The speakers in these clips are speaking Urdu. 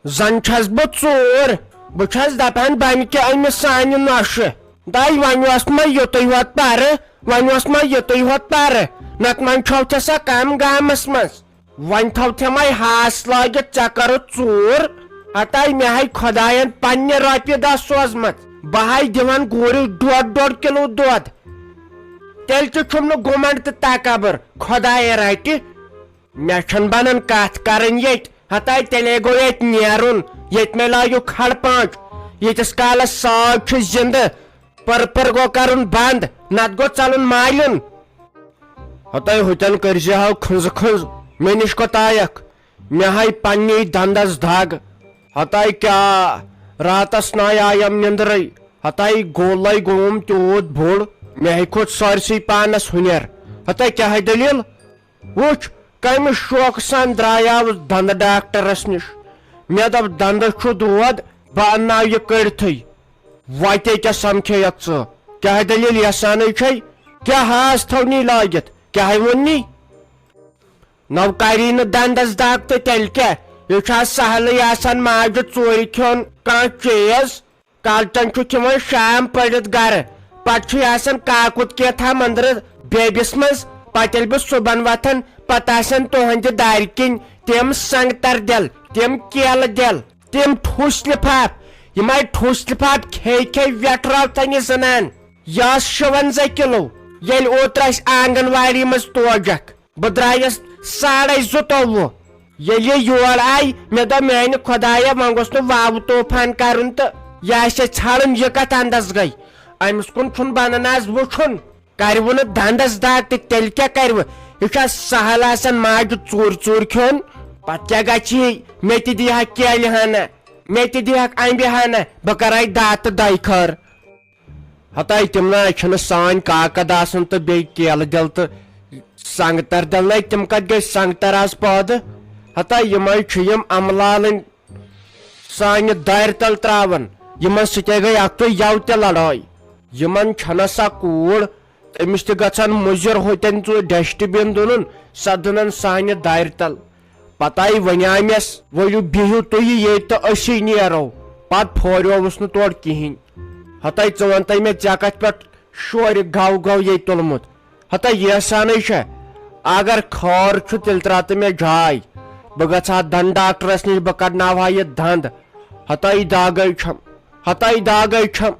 زن چھس بہٕ ژوٗر بہٕ چھس دپان بنہِ کہِ أمِس سانہِ نۄشہِ دَے وۄنۍ اوس مےٚ یُتُے ہوت پرٕ وۄنۍ اوس مےٚ یُتُے ہوت پرٕ نتہٕ وۄنۍ چھو ژےٚ سۄ کم گامس منٛز وۄنۍ تھو ژےٚ مے ہاس لٲگِتھ ژےٚ کٔرٕتھ ژوٗر ہتاے مےٚ ہاے خۄداین پننہِ رۄپیہِ دہ سوزمژ بہٕ ہاے دِوان گوٗرِس ڈۄڈ کِلوٗ دۄد تیٚلہِ تہِ چھُم نہٕ گُمنڈ تہٕ تکبر خۄداے رٹہِ مےٚ چھنہٕ بنان کتھ کرٕنۍ ییٚتہِ ہتاے تیٚلے گوٚو ییٚتہِ نیرُن ییٚتہِ مےٚ لٲگِو کھڑ پانٛچ ییٖتِس کالس ساگ چھُ زندٕ پٔر گوٚو کرُن بنٛد نتہٕ گوٚو ژلُن مالُن ہتاے ہوٚتٮ۪ن کٔرزِہو کھٕنٛزٕ مےٚ نِش کوٚتایکھ مےٚ ہاے پننی دندس دگ ہتاے کیٛاہ راتس ناے آیم نِندرٕے ہتاے گولے گوٚوُم تیوٗت بوٚڑ مےٚ ہے کھوٚت سٲرسٕے پانس ہُنر ہتاے کیٛاہ دٔلیٖل وٕچھ کمہِ شوقہٕ سان درٛایاوُس دندٕ ڈاکٹرس نِش مےٚ دوٚپ دندس چھُ دود بہٕ انناو یہِ کٔڑتھٕے وتے کیٛاہ سمکھیٚیکھ ژٕ کیٛاہ دٔلیٖل یژھانٕے چھے کیٛاہ ہاس تھونی لٲگِتھ کیٛاہ ووٚننی نو کری نہٕ دندس دگ تہٕ تیٚلہِ کیٛاہ یہِ چھُ آز سہلٕے آسان ماجہِ ژورِ کھیوٚن کانٛہہ چیٖز کالچن چھُ کھٮ۪وان شام پٔرِتھ گرٕ پتہٕ چھُے آسان کاکُد کیتھام أنٛدرٕ بیبِس منٛز پتہٕ ییٚلہِ بہٕ صُبحن وتھان پتہٕ آسان تُہنٛدِ دارِ کِنۍ تِم سنگتر دِل تِم کیلہٕ دِل تِم ٹھوٗس لفاف یِمے ٹھوٗس لفاف کھے ویٹراو ژَنہِ زنان یہِ ٲس 56 کِلوٗ ییٚلہِ اوترٕ اسہِ آنگن واڑی منٛز توجکھ بہٕ درٛایس 22.5 ییٚلہِ یہِ یور آیہِ مےٚ دوٚپ میانہِ خۄدایا وۄنۍ گوٚژھ نہٕ واوٕ طوفان کرُن تہٕ یہِ آسہِ ژھانڈُن یہِ کتھ اندس گٔے أمِس کُن چھُنہٕ بنان آز وٕچھُن کرِوٕ نہٕ دندس دگ تہٕ تیٚلہِ کیٛاہ کرِوٕ یہِ چھُ سہل آسان ماجہِ ژوٗر کھیوٚن پتہٕ کیٛاہ گژھِ مےٚ تہِ دِیہکھ کیلہِ ہنا مےٚ تہِ دِیہکھ امبہِ ہنا بہٕ کرے داتہٕ دۄیہِ خٲر ہتاے تِم نہ چھِنہٕ سٲنۍ کاکد آسان تہٕ بیٚیہِ کیلہٕ دِل تہٕ سنگتر دِل نَے تِم کتہِ گٔے سنگتر آز پٲدٕ ہتاے یِمے چھِ یِم املالٕنۍ سانہِ دارِ تل تراوان یِمن سۭتۍ گٔے اکھتُے یو تہِ لڑٲے یِمن چھنہ سۄ کوٗر أمِس تہِ گژھان مُضِر ہوٚتٮ۪ن ژٕ ڈسٹہٕ بِن دُنُن سۄ دٕنن سانہِ دارِ تل پتہٕ آیہِ ونیامٮ۪س ؤلِو بِہِو تُہۍ ییٚتہِ تہٕ أسی نیرو پتہٕ پھوریووُس نہٕ تورٕ کِہینۍ ہتاے ژٕ ونتے مےٚ ژےٚ کتھ پٮ۪ٹھ شورِ گو ییٚتہِ تُلمُت ہتاے یژھانٕے چھےٚ اگر خٲر چھُ تیٚلہِ ترٛاو تہٕ مےٚ جاے بہٕ گژھٕ ہا دند ڈاکٹرس نِش بہٕ کڑناوہا یہِ دند ہتاے داگے چھم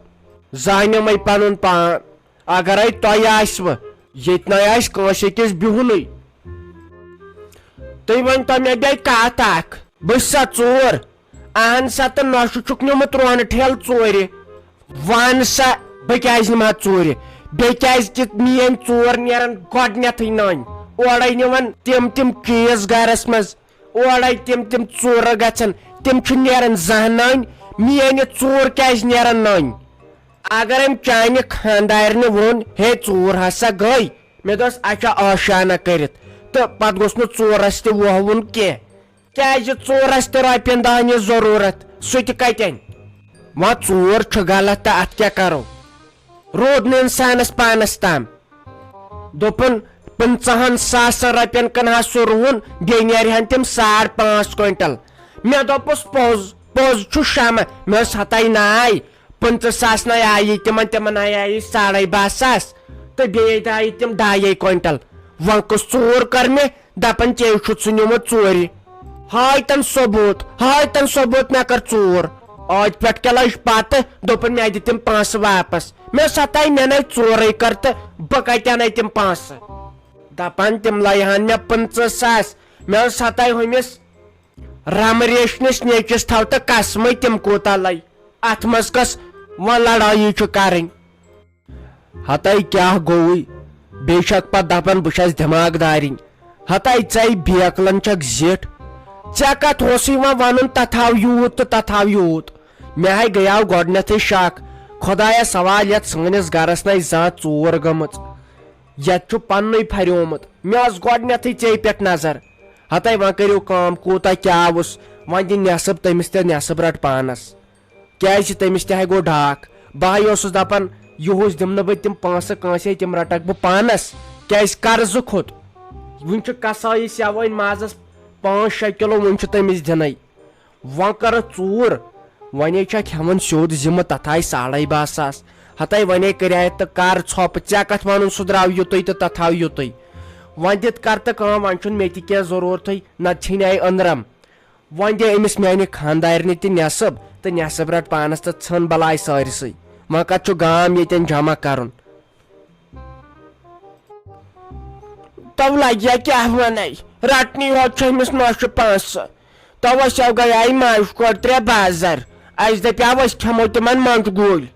زانیمے پنُن پان اگرے تۄہہِ آسوٕ ییٚتہِ نَے آسہِ کٲنٛسہِ أکِس بِہُنٕے تُہۍ ؤنۍتو مےٚ بیٚیہِ کتھ اکھ بہٕ چھُ سا ژوٗر اہن سا تہٕ نۄشہِ چھُکھ نیوٗمُت رونہٕ ٹھیلہٕ ژوٗرِ ون سا بہٕ کیٛازِ نِمہٕ ہا ژوٗرِ بیٚیہِ کیٛازِ کہِ میٲنۍ ژور نیران گۄڈنیتھٕے نٔنۍ اورے نِوان تِم چیٖز گرس منٛز اورے تِم ژوٗرٕ گژھان تِم چھِ نیران زانٛہہ نٔنۍ میٲنہِ ژوٗر کیٛازِ نیران نٔنۍ اگر أمۍ چانہِ خاندارنہِ ووٚن ہے ژوٗر ہسا گٔے مےٚ دوٚپس اچھا ٲشانہ کٔرِتھ تہٕ پتہٕ گوٚژھ نہٕ ژورس تہِ ووہوُن کینٛہہ کیٛازِ ژورس تہِ رۄپین دہن یہِ ضروٗرت سُہ تہِ کتٮ۪ن وۄنۍ ژوٗر چھُ غلط تہٕ اتھ کیٛاہ کرو روٗد نہٕ انسانس پانس تام دوٚپُن 50,000 رۄپین کٕنہٕ ہا سُہ رُہُن بیٚیہِ نیرہن تِم 5.5 کوینٹل مےٚ دوٚپُس پوٚز چھُ شمع مےٚ ٲس ہتاے ناے 50,000 نَے آیی تِمن نَے آیی 12.5 تہٕ بیٚیہِ آیہِ تِم 2.5 کوینٹل وۄنۍ کُس ژوٗر کٔر مےٚ دپان ژےٚ چھُتھ سُہ نیوٗمُت ژوٗرِ ہایتن ثوبوٗت مےٚ کٔر ژوٗر ٲدۍ پٮ۪ٹھ کیٛاہ لٔج پتہٕ دوٚپُن مےٚ دِ تِم پونٛسہٕ واپس مےٚ ٲس ہتاے مےٚ نَے ژورے کٔر تہٕ بہٕ کتہِ انَے تِم پونٛسہٕ دپان تِم لایہن مےٚ 50,000 مےٚ ٲس ہتاے ہُمِس رمریشنِس نیچِس تھو تہٕ قسمٕے تِم کوٗتاہ لے اتھ منٛز کۄس وۄنۍ لڑٲیی چھُ کرٕنۍ ہتاے کیٛاہ گوٚوُے بیٚیہِ چھکھ پتہٕ دپان بہٕ چھس دٮ۪ماغ دارِنۍ ہتاے ژے بیکلن چھکھ زِٹھ ژےٚ کتھ اوسُے وۄنۍ ونُن تتھ آو یوٗت تہٕ تتھ آو یوٗت مےٚ ہاے گٔیاو گۄڈنیتھٕے شک خۄدایا سوال یتھ سٲنِس گرس نَے زانٛہہ ژوٗر گٔمٕژ یتھ چھُ پننُے پھریومُت مےٚ ٲس گۄڈنیتھٕے ژے پٮ۪ٹھ نظر ہتاے وۄنۍ کٔرِو کٲم کوٗتاہ کیٛاہ اوس وۄنۍ دِ نٮ۪صٕب تٔمِس تہِ نٮ۪صٕب رٹ پانس کیٛازِ تٔمِس تہِ ہاے گوٚو ڈاکھ بہٕ ہاے اوسُس دپان یِہُس دِمہٕ نہٕ بہٕ تِم پونٛسہٕ کٲنٛسے تِم رٹکھ بہٕ پانس کیٛازِ قرضہٕ کھوٚت وُنہِ چھُ کسٲیی سیوٲنۍ مازس 5-6 کِلوٗ وُنہِ چھُ تٔمِس دِنٕے وۄنۍ کر ژوٗر ونے چھکھ ہٮ۪وان سیوٚد ذمہٕ تتھ آیہِ 12,500 ہتاے ونے کریے تہٕ کر ژھۄپہٕ ژےٚ کتھ ونُن سُہ درٛاو یُتُے تہٕ تتھ آو یُتُے وۄنۍ دِتھ کر تہٕ کٲم وۄنۍ چھُنہٕ مےٚ تہِ کینٛہہ ضروٗرتھٕے نتہٕ ژھٕنہِ أنٛدرم وۄنۍ دِ أمِس میانہِ خانٛدارنہِ تہِ نٮ۪صٕب تہٕ نٮ۪صٕب رٹ پانس تہٕ ژھٕن بلاے سٲرسٕے وۄنۍ کتھ چھُ گام ییٚتٮ۪ن جمع کرُن تو لگیا کیٛاہ ونے رٹنی ہوت چھُ أمِس نۄشہِ 500 توسو گٔیے ماجہِ کورِ 3 بازر اسہِ دپیٛاو أسۍ کھٮ۪مو تِمن منٛگہٕ گوٗلۍ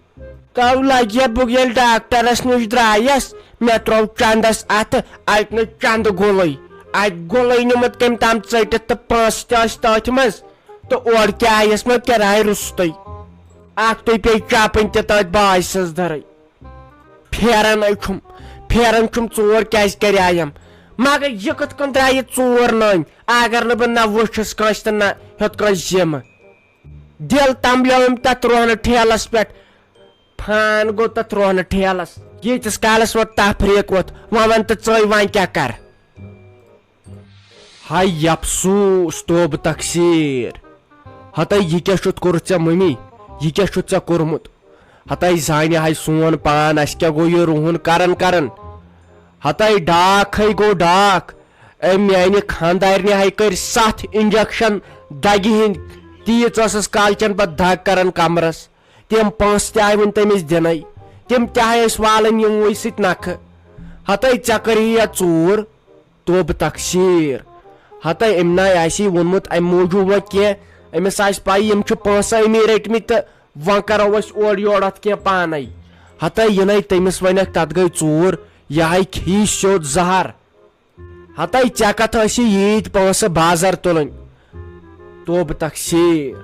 تو لگیا بہٕ ییٚلہِ ڈاکٹرس نِش درٛایس مےٚ تروو چندس اتھٕ اتہِ نہٕ چندٕ گوٚلٕے اتہِ گوٚلٕے نِمُت کٔمۍ تام ژٔٹِتھ تہٕ پونٛسہٕ تہِ ٲسۍ تٔتھۍ منٛز تہٕ اورٕ تہِ آیس مےٚ کِراے رُستٕے اکھ تُہۍ پیٚیہِ چپٕنۍ تہِ تٔتھۍ باے سٕنٛز دٔرٕے پھیران چھُم ژوٗر کیٛازِ کرییم مگر یہِ کِتھ کٔنۍ درٛایہِ ژوٗر نٔنۍ اگر نہٕ بہٕ نہ وٕچھُس کٲنٛسہِ تہٕ نہ ہیوٚت کٲنٛسہِ ذمہٕ دِل تمبلیوم تتھ رۄہنہٕ ٹھیلس پٮ۪ٹھ فان گوٚو تتھ رۄہنہٕ ٹھیلس ییٖتِس کالس وۄنۍ تفریٖق ووٚتھ وۄنۍ ون تہٕ ژٕے وۄنۍ کیٛاہ کر ہاے افسوٗس توبہٕ تقسیٖر ہتاے یہِ کیٛاہ چھُتھ کوٚرُتھ ژےٚ مٔمی یہِ کیٛاہ چھُتھ ژےٚ کوٚرمُت ہتاے زانہِ ہاے سون پان اسہِ کیٛاہ گوٚو یہِ رُہُن کران ہتاے ڈاکھے گوٚو ڈاکھ أمۍ میانہِ خانٛدارنہِ ہاے کٔرۍ 7 انجکشن دگہِ ہٕنٛدۍ تیٖژ ٲسٕس کالچن پتہٕ دگ کران کمرس تِم پونٛسہٕ تہِ آیہِ وۄنۍ تٔمِس دِنٕے تِم تہِ ہاے ٲسۍ والٕنۍ یِموٕے سۭتۍ نکھٕ ہتاے ژےٚ کٔرہی یا ژوٗر توبہٕ تقسیٖر ہتاے أمۍ ناے آسی ووٚنمُت امہِ موٗجوٗب وۄنۍ کینٛہہ أمِس آسہِ پاے یِم چھِ پونٛسہٕ أمی رٔٹمٕتۍ تہٕ وۄنۍ کرو أسۍ اورٕ یورٕ اتھ کینٛہہ پانے ہتاے یِنَے تٔمِس ونکھ تتھ گٔے ژوٗر یہِ ہاے کھیٚیہِ سیوٚد زہر ہتاے ژےٚ کتھ ٲسی ییٖتۍ پونٛسہٕ بازر تُلٕنۍ توبہٕ تقسیٖر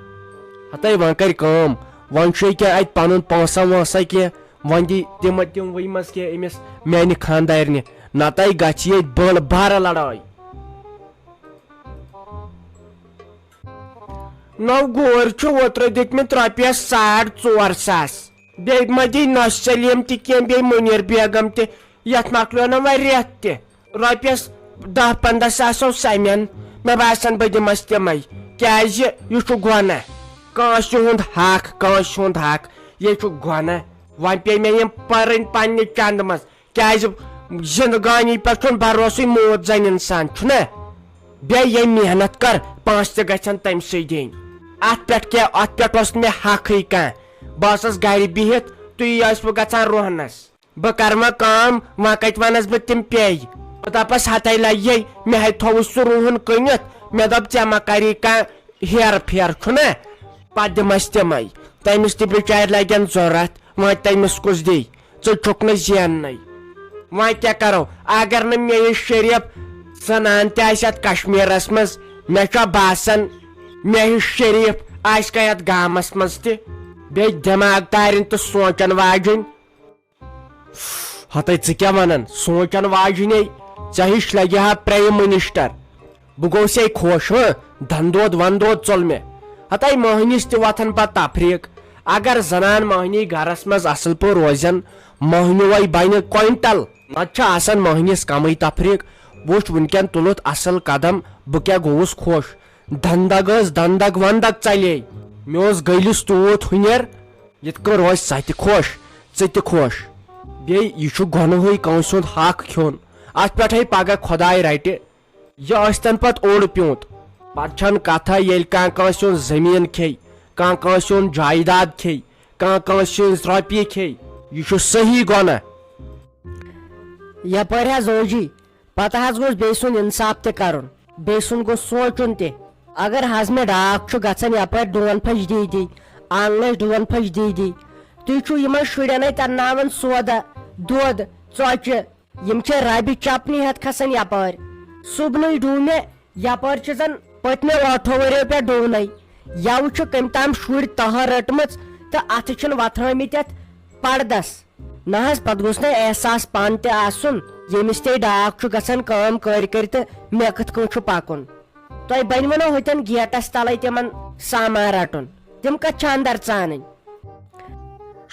ہتاے وۄنۍ کر کٲم وۄنۍ چھُ کینٛہہ اتہِ پنُن پونٛسا وونٛسا کینٛہہ وۄنۍ دی تِموٕے منٛز کینٛہہ أمِس میانہِ خانٛدارنہِ نتہٕ گژھِ ییٚتہِ بٔڑ بارٕ لڑٲے نو گور چھُ اوترٕ دِتمٕتۍ رۄپیس 4,500 بیٚیہِ ما دی نۄش سلیٖم تہِ کینٛہہ بیٚیہِ مُنیٖر بیگم تہِ یتھ مۄکلیو نہٕ وۄنۍ رٮ۪تھ تہِ رۄپیس 10-15 ساسو سمین مےٚ باسان بہٕ دِمس تِمے کیٛازِ یہِ چھُ گۄناہ کٲنٛسہِ ہُنٛد حق یہِ چھُ گۄناہ وۄنۍ پیٚیہِ مےٚ یِم پرٕنۍ پننہِ چندٕ منٛز کیٛازِ زندگٲنی پٮ۪ٹھ چھُنہٕ بروسٕے موٗد زن انسان چھُنہ بیٚیہِ ییٚمۍ محنت کر پونٛسہٕ تہِ گژھن تٔمسٕے دِنۍ اتھ پٮ۪ٹھ اوس نہٕ مےٚ حقٕے کانٛہہ بہٕ ٲسٕس گرِ بِہِتھ تُہۍ ٲسوٕ گژھان رۄہنس بہٕ کرٕ وۄنۍ کٲم وۄنۍ کتہِ ونس بہٕ تِم پیٚیہِ بہٕ دپس ہتاے لگے مےٚ ہاے تھوٚوُس سُہ رُہُن کٕنِتھ مےٚ دوٚپ ژےٚ ما کری کانٛہہ ہیرٕ پھیرٕ چھُنہ پتہٕ دِمس تِمے تٔمِس تہِ بِچارِ لگن ضروٗرت وۄنۍ تٔمِس کُس دی ژٕ چھُکھ نہٕ زیننٕے وۄنۍ کیٛاہ کرو اگر نہٕ مےٚ یہِ شریف زنان تہِ آسہِ اتھ کشمیٖرس منٛز مےٚ چھُ باسان مےٚ ہِش شریف آسہِ کانٛہہ یتھ گامس منٛز تہِ بیٚیہِ دٮ۪ماغ دارٮ۪ن تہٕ سونٛچن واجٮ۪نۍ ہتاے ژٕ کیٛاہ ونان سونٛچن واجٮ۪نے ژےٚ ہِش لگہِ ہا پرٛایِم منسٹر بہٕ گوٚوسے خۄش دندود ونٛدود ژوٚل مےٚ ہتاے مٔہنِس تہِ وۄتھان پتہٕ تفریٖق اگر زنان مٔہنی گرس منٛز اصل پٲٹھۍ روزن مٔہنِوے بنہِ کوینٹل نتہٕ چھُ آسان مٔہنِس کمٕے تفریٖق وٕچھ وُنکٮ۪ن تُلُتھ اصل قدم بہٕ کیٛاہ گوٚوُس خۄش دندگ ونٛدگ ژلے مےٚ اوس گٔلِس تیوٗت ہُنٮ۪ر یِتھ کٔنۍ روزِ سۄ تہِ خۄش ژٕ تہِ خۄش بیٚیہِ یہِ چھُ گۄنہٕے کٲنٛسہِ ہُنٛد حق کھیوٚن اتھ پٮ۪ٹھے پگاہ خۄداے رٹہِ یہِ ٲسۍتن پتہٕ اوٚڑ پیوٗنٛت پتہٕ چھنہٕ کتھا ییٚلہِ کانٛہہ کٲنٛسہِ ہُنٛد زٔمیٖن کھیٚیہِ کانٛہہ کٲنٛسہِ ہُنٛد جایداد کھیٚیہِ کانٛہہ کٲنٛسہِ ہٕنٛز رۄپیہِ کھیٚیہِ یہِ چھُ صحیح گۄناہ یپٲرۍ حظ اوجی پتہٕ حظ گوٚژھ بیٚیہِ سُنٛد انصاف تہِ کرُن بیٚیہِ سُنٛد گوٚژھ سونٛچُن تہِ اگر حظ مےٚ ڈاکھ چھُ گژھان یپٲرۍ ڈوٗن پھٔچ دی آنٛگنس ڈوٗن پھٔچ دی تُہۍ چھُو یِمن شُرٮ۪نٕے ترناوان سودا دۄد ژۄچہِ یِم چھِ ربہِ چپنہِ ہٮ۪تھ کھسان یپٲرۍ صبنٕے ڈوٗ مےٚ یپٲرۍ چھِ زن پٔتمیو 8 ؤرۍیو پٮ۪ٹھ ڈوٗنٕے یوٕ چھُ کٔمۍ تام شُرۍ تٔہر رٔٹمٕژ تہٕ اتھٕ چھِنہٕ وۄتھٲمٕتۍ اتھ پردس نہ حظ پتہٕ گوٚژھ نہٕ احساس پانہٕ تہِ آسُن ییٚمِس تے ڈاکھ چھُ گژھان کٲم کٔرۍ تہٕ مےٚ کِتھ کٔنۍ چھُ پکُن تۄہہِ بنوٕ نہ ہوٚتٮ۪ن گیٹس تلے تِمن سامان رٹُن تِم کتھ چھِ اندر ژانٕنۍ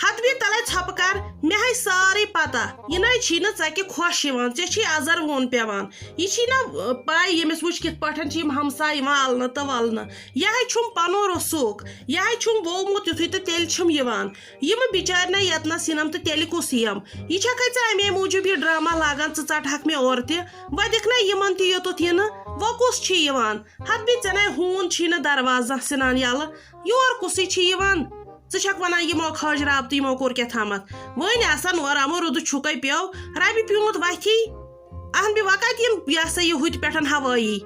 ہتھ بھی تلے ژھپ کر مے ہے ساری پتہ یہ نہ چھی نہ ژکہِ خوش یوان ژے چھی ازر وون پیوان یہ چھی نہ پاے ییٚمِس وٕچھ کِتھ پٲٹھۍ چھِ یِم ہمساے یِوان النہٕ تہٕ ولنہٕ یہِ ہے چھُم پنُن رسوٗک یہِ ہے چھُم ووٚومُت یُتھُے تہٕ تیٚلہِ چھُم یِوان یِمہٕ بِچارِ نہ ییٚتنس یِنم تہٕ تیٚلہِ کُس یِم یہِ چھکھے ژےٚ اَمے موٗجوٗب یہِ ڈرٛاما لاگان ژٕ ژٹہکھ مےٚ اورٕ تہِ وۄنۍ دِکھ نہ یِمن تہِ یوٚتُتھ یِنہٕ وۄنۍ کُس چھُ یِوان ہتھ بیٚیہِ ژےٚ نے ہوٗن چھی نہٕ دروازٕ ژھٕنان یَلہٕ یور کُسٕے چھُ یِوان ژٕ چھکھ ونان یِمو کھٲجراو تہٕ یِمو کوٚر کیٛاتھامتھ وۄنۍ آسان اورٕ آمُت رُدٕ چھُکے پیٚو ربہِ پیوٗنت وتھی اہن بہِ وۄنۍ کتہِ یِم یہِ ہسا یہِ ہُتہِ پٮ۪ٹھ ہوٲیی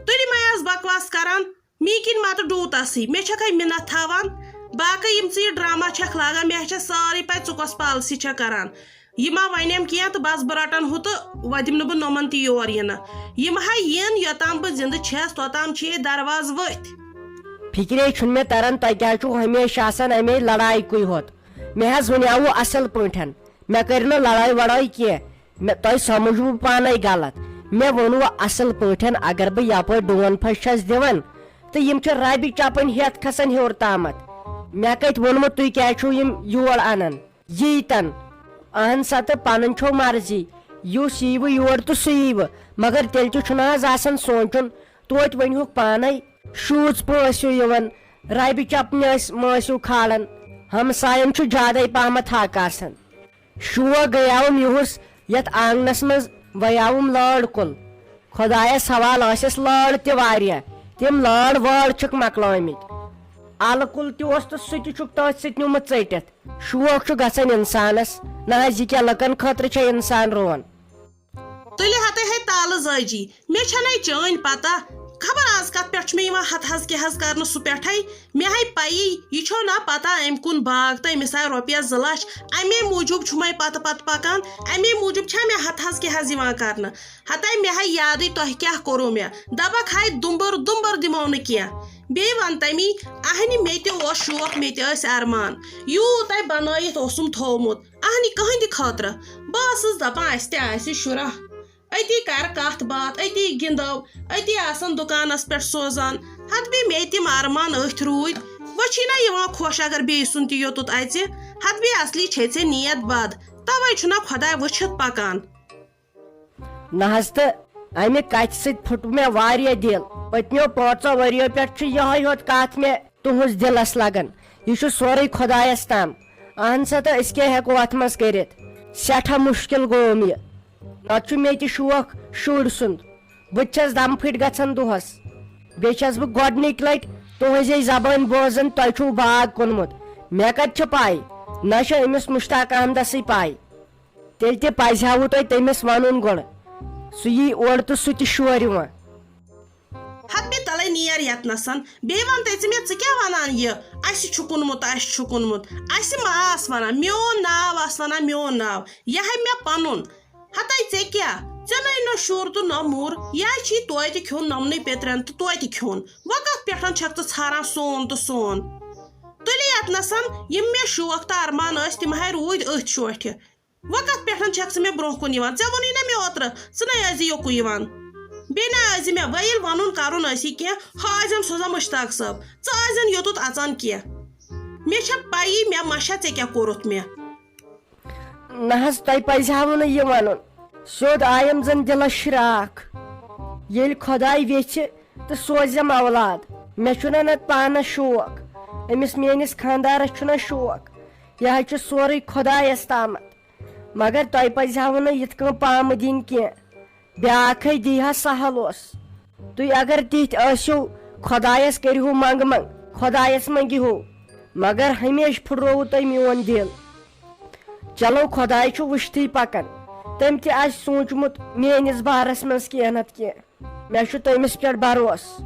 تُلہِ مے آس بکواس کران می کِنۍ متہٕ ڈوٗتسٕے مےٚ چھکھے مِنت تھاوان باقٕے یِم ژٕ یہِ ڈرٛاما چھکھ لاگان مےٚ چھےٚ سٲرٕے پاے ژٕ کۄس پالسی چھکھ کران یہِ ما ونیم کینٛہہ تہٕ بس بہٕ رٹن ہُہ تہٕ وۄنۍ دِمہٕ نہٕ بہٕ نۄمن تہِ یور یِنہٕ یِم ہے یِن یوٚتام بہٕ زِندٕ چھس توٚتام چھِ ییٚتہِ دروازٕ ؤتھۍ فکرے چھُنہٕ مےٚ تران تۄہہِ کیٛازِ چھُو ہمیشہِ آسان اَمے لڑایہِ کُے ہوت مےٚ حظ ونیاوُ اصل پٲٹھۍ مےٚ کٔرۍ نہٕ لڑٲے وڑٲے کینٛہہ تۄہہِ سمجھوٕ پانے غلط مےٚ ووٚنوُ اصل پٲٹھۍ اگر بہٕ یپٲرۍ ڈوٗن پھش چھس دِوان تہٕ یِم چھِ ربہِ چپٕنۍ ہٮ۪تھ کھسان ہیوٚر تامتھ مےٚ کتہِ ووٚنمُت تُہۍ کیٛازِ چھُو یِم یور انان ییٖتن اہن سا تہٕ پنٕنۍ چھو مرضی یُس ییٖوٕ یور تہٕ سُہ ییٖوٕ مگر تیٚلہِ تہِ چھُنہٕ حظ آسان سونٛچُن توتہِ ؤنۍہُکھ پانے شوٗژ پٲ ٲسِو یِوان ربہِ چپنہِ مہ ٲسِو کھالان ہمساین چھُ زیادے پہمتھ حق آسان شوق گٔیاوُم یِہُس یتھ آنگنس منٛز ویاوُم لٲر کُل خۄدایس حوال ٲسٮ۪س لٲر تہِ واریاہ تِم لٲر وٲر چھِکھ مۄکلٲمٕتۍ الہٕ کُل تہِ اوس تہٕ سُہ تہِ چھُکھ تٔتھۍ سۭتۍ نیوٗمُت ژٔٹِتھ شوق چھُ گژھان انسانس نہ حظ یہِ کیٛاہ لُکن خٲطرٕ چھےٚ انسان رُوان تُلہِ ہتے ہے تالہٕ زٲجی مےٚ چھنَے چٲنۍ پتہ خبر آز کتھ پٮ۪ٹھ چھُ مےٚ یِوان ہتھ حظ کیٛاہ حظ کرنہٕ سُہ پٮ۪ٹھے مےٚ ہے پَیی یہِ چھو نا پتہ أمۍ کُن باغ تہٕ أمِس آے رۄپیس 2 لچھ اَمے موٗجوٗب چھُ مے پتہٕ پکان اَمے موٗجوٗب چھا مےٚ ہتھ حظ کیٛاہ حظ یِوان کرنہٕ ہتے مےٚ ہے یادٕے تۄہہِ کیٛاہ کوٚروٕ مےٚ دپکھ ہاے دُمبُر دِمو نہٕ کینٛہہ بیٚیہِ ون تمی اہنہِ مےٚ تہِ اوس شوق مےٚ تہِ ٲسۍ ارمان یوٗتاہ بنٲیِتھ اوسُم تھوٚومُت اہنہِ کٕہٕنۍ تہِ خٲطرٕ بہٕ ٲسٕس دپان اسہِ تہِ آسہِ شُراہ أتی کر کتھ باتھ أتی گِنٛدو أتی آسان دُکانس پٮ۪ٹھ سوزان ہتھ بیٚیہِ مےٚ تِم ارمان أتھۍ روٗدۍ وۄنۍ چھی نا یِوان خۄش اگر بیٚیہِ سُنٛد تہِ یوٚتُتھ اژِ ہتھ بیٚیہِ اصلی چھے ژےٚ نیت بد توے چھُنا خۄداے وٕچھِتھ پکان نہ حظ تہٕ امہِ کتھِ سۭتۍ پھُٹ مےٚ واریاہ دِل پٔتمیو 5 ؤرۍیو پٮ۪ٹھ چھُ یِہوے یوت کتھ مےٚ تُہنٛز دِلس لگان یہِ چھُ سورُے خۄدایس تام اہن سا تہٕ أسۍ کیٛاہ ہٮ۪کو اتھ منٛز کٔرِتھ سٮ۪ٹھاہ مُشکِل گوٚوُم یہِ نتہٕ چھُ مےٚ تہِ شوق شُرۍ سُنٛد بہٕ تہِ چھس دم پھٔٹۍ گژھان دۄہس بیٚیہِ چھس بہٕ گۄڈنِکۍ لٹہِ تُہنٛزے زبٲنۍ بوزان تۄہہِ چھُو باغ کُنمُت مےٚ کتہِ چھِ پاے نہ چھِ أمِس مُشتاق احمدسٕے پاے تیٚلہِ تہِ پزِہاوٕ تۄہہِ تٔمِس ونُن گۄڈٕ سُہ یی اورٕ تہٕ سُہ تہِ شورِ وۄنۍ ہتھ بیٚیہِ تلے نیر یتنسن بیٚیہِ ون تہٕ ژٕ کیٛاہ ونان یہِ اسہِ چھُ کُنمُت اسہِ ما آس ونان میون ناو آس ونان میون ناو یہِ ہے مےٚ پنُن ہتے ژےٚ کیٛاہ ژےٚ نَے نہٕ شُر تہٕ نہ موٗر یا چھی توتہِ کھیوٚن نۄمنٕے پیترٮ۪ن تہٕ توتہِ کھیوٚن وۄنۍ کتھ پٮ۪ٹھ چھکھ ژٕ ژھاران سون تہٕ سون تُلہِ یتنسن یِم مےٚ شوق تہٕ ارمان ٲسۍ تِم ہے روٗدۍ أتھۍ شوٹھِ وۄنۍ کتھ پٮ۪ٹھ چھکھ ژٕ مےٚ برونٛہہ کُن یِوان ژےٚ ووٚنُے نا مےٚ اوترٕ ژٕ نَے ٲسۍ زِ یوکُے یِوان بیٚیہِ نہ ٲسۍ زِ مےٚ وۄنۍ ییٚلہِ وَنُن کرُن ٲسی کینٛہہ ہٲیزٮ۪م سوزا مُشتاق صٲب ژٕ ٲسۍزٮ۪ن یوٚتُتھ اژان کینٛہہ مےٚ چھےٚ پَیی مےٚ ما چھےٚ ژےٚ کیٛاہ کوٚرُتھ مےٚ نہ حظ تۄہہِ پزِہاوٕ نہٕ یہِ ونُن سیوٚد آیم زن دِلس شراکھ ییٚلہِ خۄداے یژھِ تہٕ سوزٮ۪م اولاد مےٚ چھُنہ نتہٕ پانس شوق أمِس میٲنِس خانٛدارس چھُنہ شوق یہِ حظ چھُ سورُے خۄدایس تامتھ مگر تۄہہِ پزِہاوٕ نہٕ یِتھ کٔنۍ پامہٕ دِنۍ کینٛہہ بیٛاکھے دی ہا سہل اوس تُہۍ اگر تِتھۍ ٲسِو خۄدایس کٔرِہو منٛگہٕ خۄدایس منٛگِہو مگر ہمیشہٕ پھُٹرووُ تۄہہِ میون دِل چلو خۄداے چھُ وٕچھتھٕے پکان تٔمۍ تہِ آسہِ سوٗنٛچمُت میٲنِس بارس منٛز کینٛہہ نتہٕ کینٛہہ مےٚ چھُ تٔمِس پٮ۪ٹھ بروسہٕ